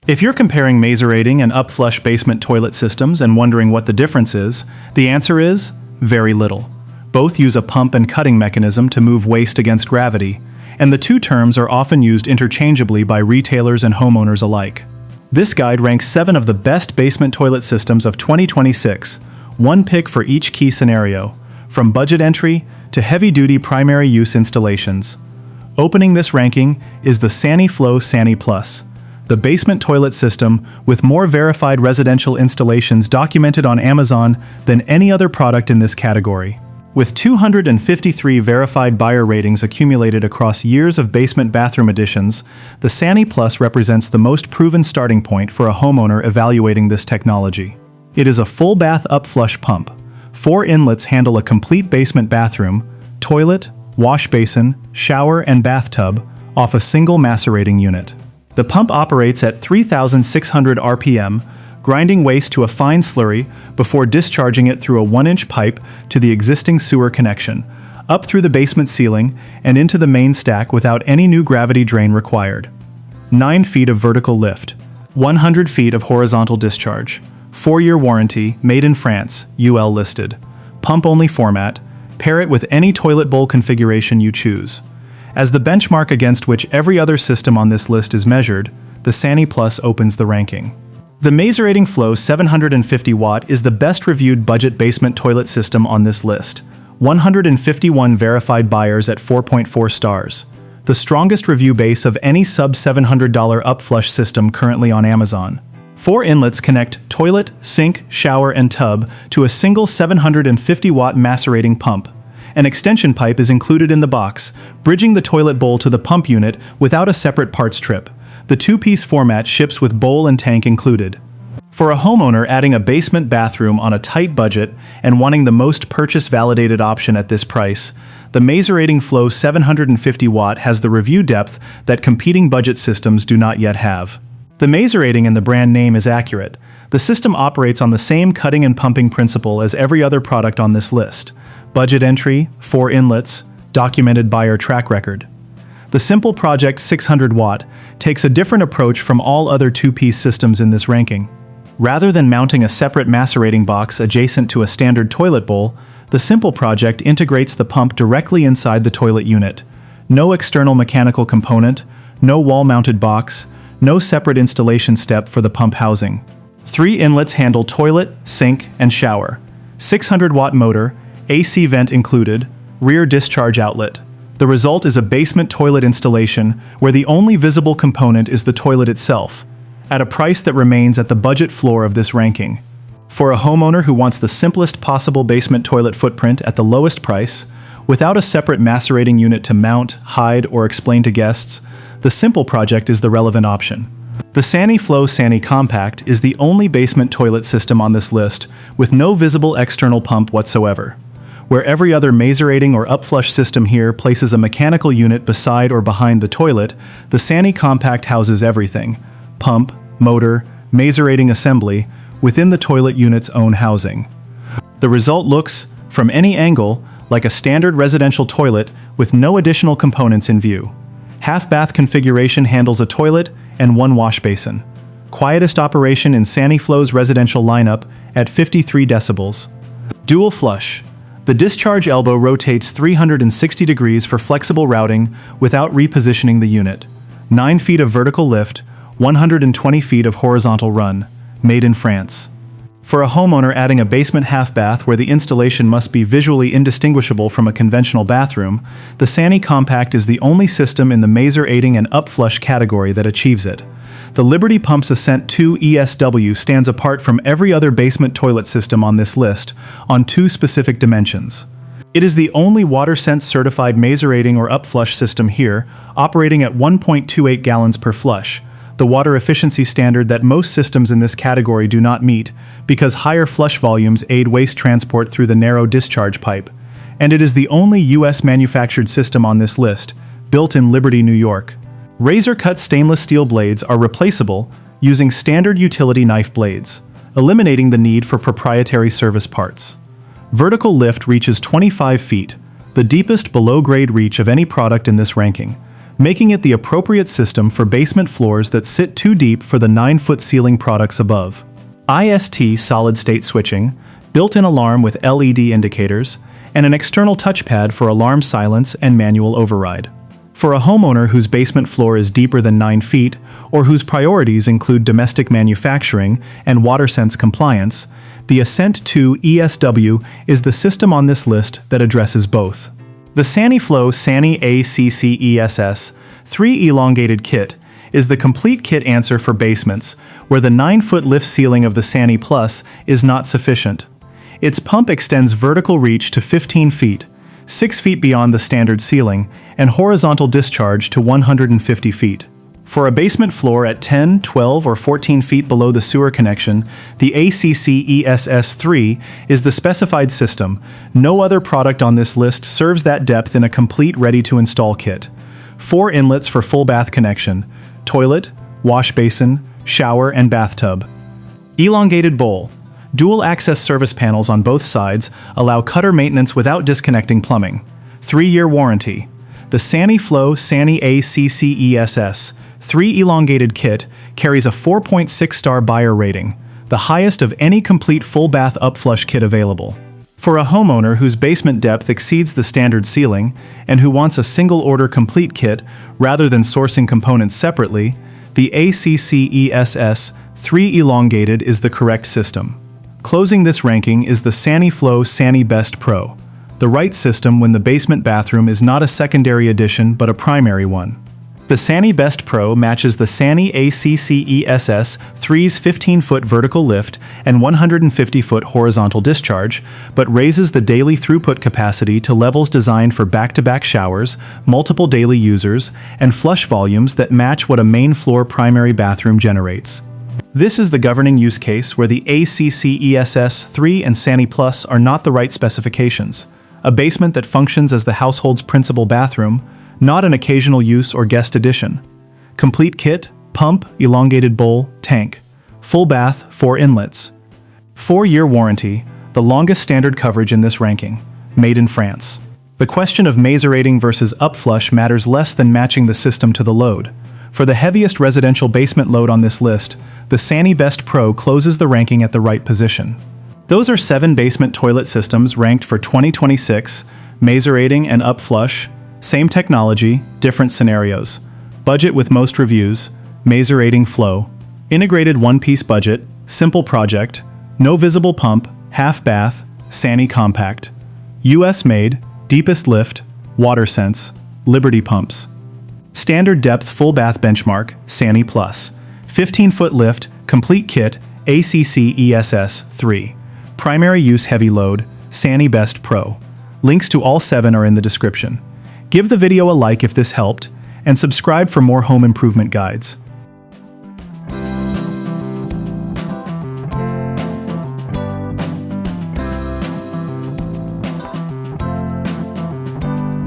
If you're comparing macerating and upflush basement toilet systems and wondering what the difference is, the answer is very little. Both use a pump and cutting mechanism to move waste against gravity, and the two terms are often used interchangeably by retailers and homeowners alike. This guide ranks 7 of the best basement toilet systems of 2026, one pick for each key scenario, from budget entry to heavy-duty primary use installations. Opening this ranking is the Saniflo SaniPlus, the basement toilet system with more verified residential installations documented on Amazon than any other product in this category. With 253 verified buyer ratings accumulated across years of basement bathroom additions, the SaniPlus represents the most proven starting point for a homeowner evaluating this technology. It is a full bath upflush pump. 4 inlets handle a complete basement bathroom, toilet, wash basin, shower, and bathtub off a single macerating unit. The pump operates at 3,600 RPM, grinding waste to a fine slurry before discharging it through a 1-inch pipe to the existing sewer connection, up through the basement ceiling and into the main stack without any new gravity drain required. 9 feet of vertical lift, 100 feet of horizontal discharge, 4-year warranty, made in France, UL listed, pump-only format, pair it with any toilet bowl configuration you choose. As the benchmark against which every other system on this list is measured, the SaniPlus opens the ranking. The MaceratingFlo 750 watt is the best reviewed budget basement toilet system on this list. 151 verified buyers at 4.4 stars. The strongest review base of any sub-$700 upflush system currently on Amazon. 4 inlets connect toilet, sink, shower, and tub to a single 750 watt macerating pump. An extension pipe is included in the box, bridging the toilet bowl to the pump unit without a separate parts trip. The 2-piece format ships with bowl and tank included. For a homeowner adding a basement bathroom on a tight budget and wanting the most purchase-validated option at this price, the MaceratingFlo 750 watt has the review depth that competing budget systems do not yet have. The macerating in the brand name is accurate. The system operates on the same cutting and pumping principle as every other product on this list. Budget entry, 4 inlets, documented buyer track record. The Simple Project 600 watt takes a different approach from all other 2-piece systems in this ranking. Rather than mounting a separate macerating box adjacent to a standard toilet bowl, the Simple Project integrates the pump directly inside the toilet unit. No external mechanical component, no wall-mounted box, no separate installation step for the pump housing. 3 inlets handle toilet, sink, and shower. 600 watt motor, AC vent included, rear discharge outlet. The result is a basement toilet installation where the only visible component is the toilet itself, at a price that remains at the budget floor of this ranking. For a homeowner who wants the simplest possible basement toilet footprint at the lowest price, without a separate macerating unit to mount, hide, or explain to guests, the Simple Project is the relevant option. The Saniflo SaniCOMPACT is the only basement toilet system on this list with no visible external pump whatsoever. Where every other macerating or upflush system here places a mechanical unit beside or behind the toilet, the SaniCOMPACT houses everything: pump, motor, macerating assembly, within the toilet unit's own housing. The result looks, from any angle, like a standard residential toilet with no additional components in view. Half-bath configuration handles a toilet and 1 wash basin. Quietest operation in Saniflo's residential lineup at 53 decibels. Dual flush. The discharge elbow rotates 360 degrees for flexible routing without repositioning the unit. 9 feet of vertical lift, 120 feet of horizontal run, made in France. For a homeowner adding a basement half-bath where the installation must be visually indistinguishable from a conventional bathroom, the SaniCOMPACT is the only system in the macerating and upflush category that achieves it. The Liberty Pump's ASCENTII-ESW stands apart from every other basement toilet system on this list on 2 specific dimensions. It is the only WaterSense certified macerating or upflush system here, operating at 1.28 gallons per flush, the water efficiency standard that most systems in this category do not meet because higher flush volumes aid waste transport through the narrow discharge pipe. And it is the only US manufactured system on this list, built in Liberty, New York. Razor-cut stainless steel blades are replaceable using standard utility knife blades, eliminating the need for proprietary service parts. Vertical lift reaches 25 feet, the deepest below-grade reach of any product in this ranking. making it the appropriate system for basement floors that sit too deep for the 9-foot ceiling products above. IST solid-state switching, built-in alarm with LED indicators, and an external touchpad for alarm silence and manual override. For a homeowner whose basement floor is deeper than 9 feet, or whose priorities include domestic manufacturing and WaterSense compliance, the ASCENTII-ESW is the system on this list that addresses both. The Saniflo SaniCOMPACT 3 Elongated Kit is the complete kit answer for basements where the 9-foot lift ceiling of the SaniPlus is not sufficient. Its pump extends vertical reach to 15 feet, 6 feet beyond the standard ceiling, and horizontal discharge to 150 feet. For a basement floor at 10, 12, or 14 feet below the sewer connection, the ASCENTI-ESW is the specified system. No other product on this list serves that depth in a complete ready-to-install kit. 4 inlets for full bath connection: toilet, wash basin, shower, and bathtub. Elongated bowl. Dual access service panels on both sides allow cutter maintenance without disconnecting plumbing. 3-year warranty. The Saniflo SaniCOMPACT 3 Elongated Kit carries a 4.6-star buyer rating, the highest of any complete full bath Upflush kit available. For a homeowner whose basement depth exceeds the standard ceiling and who wants a single-order complete kit rather than sourcing components separately, the ASCENTI-ESW 3 Elongated is the correct system. Closing this ranking is the Saniflo Sanibest Pro, the right system when the basement bathroom is not a secondary addition but a primary one. The Sanibest Pro matches the SaniCOMPACT 3's 15-foot vertical lift and 150-foot horizontal discharge, but raises the daily throughput capacity to levels designed for back-to-back showers, multiple daily users, and flush volumes that match what a main floor primary bathroom generates. This is the governing use case where the ASCENTI-ESW 3 and SaniPlus are not the right specifications. A basement that functions as the household's principal bathroom, not an occasional use or guest addition. Complete kit, pump, elongated bowl, tank. Full bath, 4 inlets. 4-year warranty, the longest standard coverage in this ranking. Made in France. The question of macerating versus upflush matters less than matching the system to the load. For the heaviest residential basement load on this list, the Sanibest Pro closes the ranking at the right position. Those are 7 basement toilet systems ranked for 2026, macerating and upflush. Same technology, different scenarios. Budget with most reviews, maceratingflo. Integrated one-piece budget, simple project, no visible pump, half bath, SaniCOMPACT. US made, deepest lift, WaterSense, Liberty pumps. Standard depth full bath benchmark, SaniPlus. 15-foot lift, complete kit, ASCENTI-ESW 3. Primary use heavy load, Sanibest Pro. Links to all 7 are in the description. Give the video a like if this helped, and subscribe for more home improvement guides.